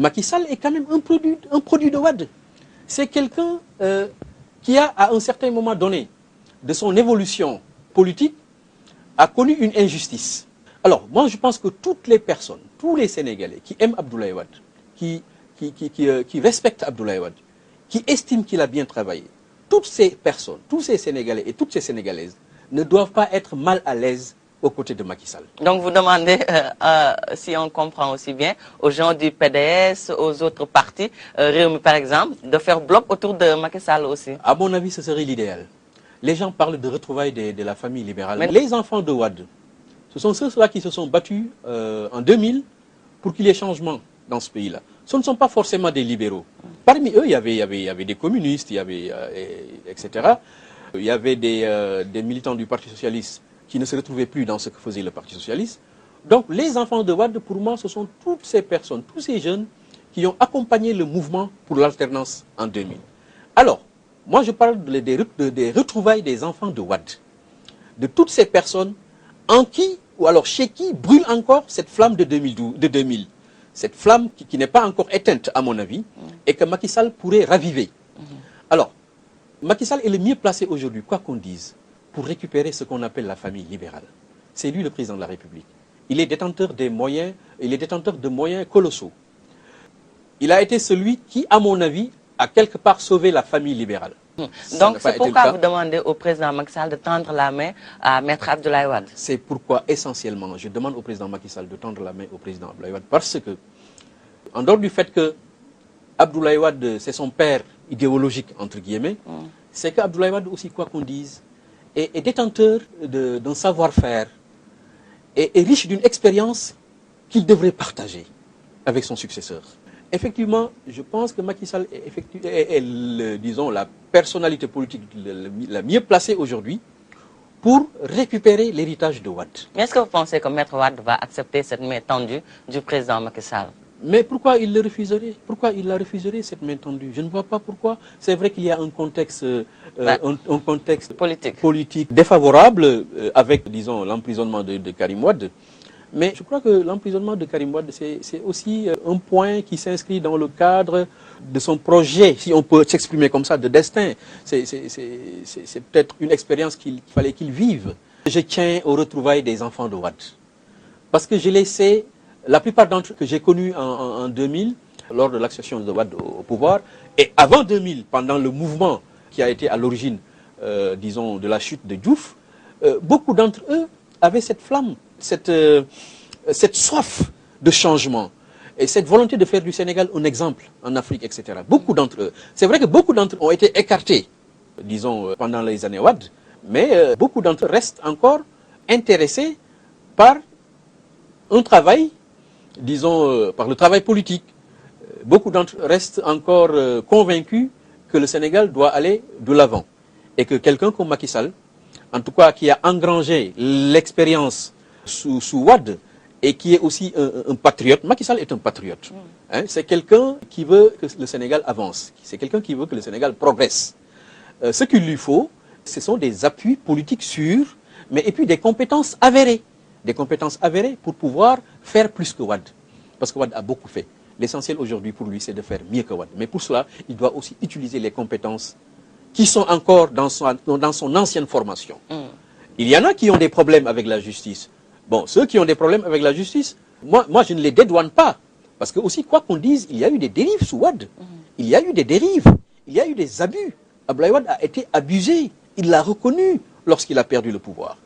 Macky Sall est quand même un produit de Wade. C'est quelqu'un qui a, à un certain moment donné de son évolution politique, a connu une injustice. Alors, moi, je pense que toutes les personnes, tous les Sénégalais qui aiment Abdoulaye Wade, qui respectent Abdoulaye Wade, qui estiment qu'il a bien travaillé, toutes ces personnes, tous ces Sénégalais et toutes ces Sénégalaises ne doivent pas être mal à l'aise aux côtés de Macky Sall. Donc vous demandez, si on comprend aussi bien, aux gens du PDS, aux autres partis, Rewmi par exemple, de faire bloc autour de Macky Sall aussi. À mon avis, ce serait l'idéal. Les gens parlent de retrouvailles de la famille libérale. Mais les enfants de Wade, ce sont ceux-là qui se sont battus en 2000 pour qu'il y ait changement dans ce pays-là. Ce ne sont pas forcément des libéraux. Parmi eux, il y avait des communistes, il y avait, etc. Il y avait des militants du Parti socialiste qui ne se retrouvaient plus dans ce que faisait le Parti socialiste. Donc les enfants de Wade, pour moi, ce sont toutes ces personnes, tous ces jeunes qui ont accompagné le mouvement pour l'alternance en 2000. Alors, moi je parle des retrouvailles des enfants de Wade, de toutes ces personnes en qui, ou alors chez qui, brûle encore cette flamme de 2000. Cette flamme qui n'est pas encore éteinte, à mon avis, et que Macky Sall pourrait raviver. Alors, Macky Sall est le mieux placé aujourd'hui, quoi qu'on dise, pour récupérer ce qu'on appelle la famille libérale. C'est lui le président de la République. Il est détenteur des moyens, il est détenteur de moyens colossaux. Il a été celui qui, à mon avis, a quelque part sauvé la famille libérale. Donc c'est pourquoi vous demandez au président Macky Sall de tendre la main à Maître Abdoulaye Wade. C'est pourquoi, essentiellement, je demande au président Macky Sall de tendre la main au président Abdoulaye Wade. Parce que, en dehors du fait que Abdoulaye Wade, c'est son père idéologique, entre guillemets, c'est qu'Abdoulaye Wade aussi, quoi qu'on dise, est détenteur d'un savoir-faire et est riche d'une expérience qu'il devrait partager avec son successeur. Effectivement, je pense que Macky Sall est disons, la personnalité politique la mieux placée aujourd'hui pour récupérer l'héritage de Wade. Mais est-ce que vous pensez que Maître Wade va accepter cette main tendue du président Macky Sall? Mais pourquoi il le refuserait? Pourquoi il la refuserait, cette main tendue? Je ne vois pas pourquoi. C'est vrai qu'il y a un contexte, un contexte politique défavorable avec, disons, l'emprisonnement de Karim Wade. Mais je crois que l'emprisonnement de Karim Wade, c'est aussi un point qui s'inscrit dans le cadre de son projet, si on peut s'exprimer comme ça, de destin. C'est peut-être une expérience qu'il fallait qu'il vive. Je tiens aux retrouvailles des enfants de Wade. Parce que je les sais, la plupart d'entre eux que j'ai connus en 2000, lors de l'accession de Wade au pouvoir, et avant 2000, pendant le mouvement qui a été à l'origine, disons, de la chute de Diouf, beaucoup d'entre eux avaient cette flamme, cette soif de changement et cette volonté de faire du Sénégal un exemple en Afrique, etc. Beaucoup d'entre eux. C'est vrai que beaucoup d'entre eux ont été écartés, disons, pendant les années Wade, mais beaucoup d'entre eux restent encore intéressés par un travail, disons, par le travail politique. Beaucoup d'entre eux restent encore convaincus que le Sénégal doit aller de l'avant et que quelqu'un comme Macky Sall, en tout cas qui a engrangé l'expérience sous Wade et qui est aussi un patriote. Macky Sall est un patriote. Hein, c'est quelqu'un qui veut que le Sénégal avance. C'est quelqu'un qui veut que le Sénégal progresse. Ce qu'il lui faut, ce sont des appuis politiques sûrs, mais et puis des compétences avérées. Des compétences avérées pour pouvoir faire plus que Wade. Parce que Wade a beaucoup fait. L'essentiel aujourd'hui pour lui, c'est de faire mieux que Wade. Mais pour cela, il doit aussi utiliser les compétences qui sont encore dans son ancienne formation. Il y en a qui ont des problèmes avec la justice. Bon, ceux qui ont des problèmes avec la justice, moi je ne les dédouane pas. Parce que aussi, quoi qu'on dise, il y a eu des dérives sous Wade. Il y a eu des dérives. Il y a eu des abus. Abdoulaye Wade a été abusé. Il l'a reconnu lorsqu'il a perdu le pouvoir.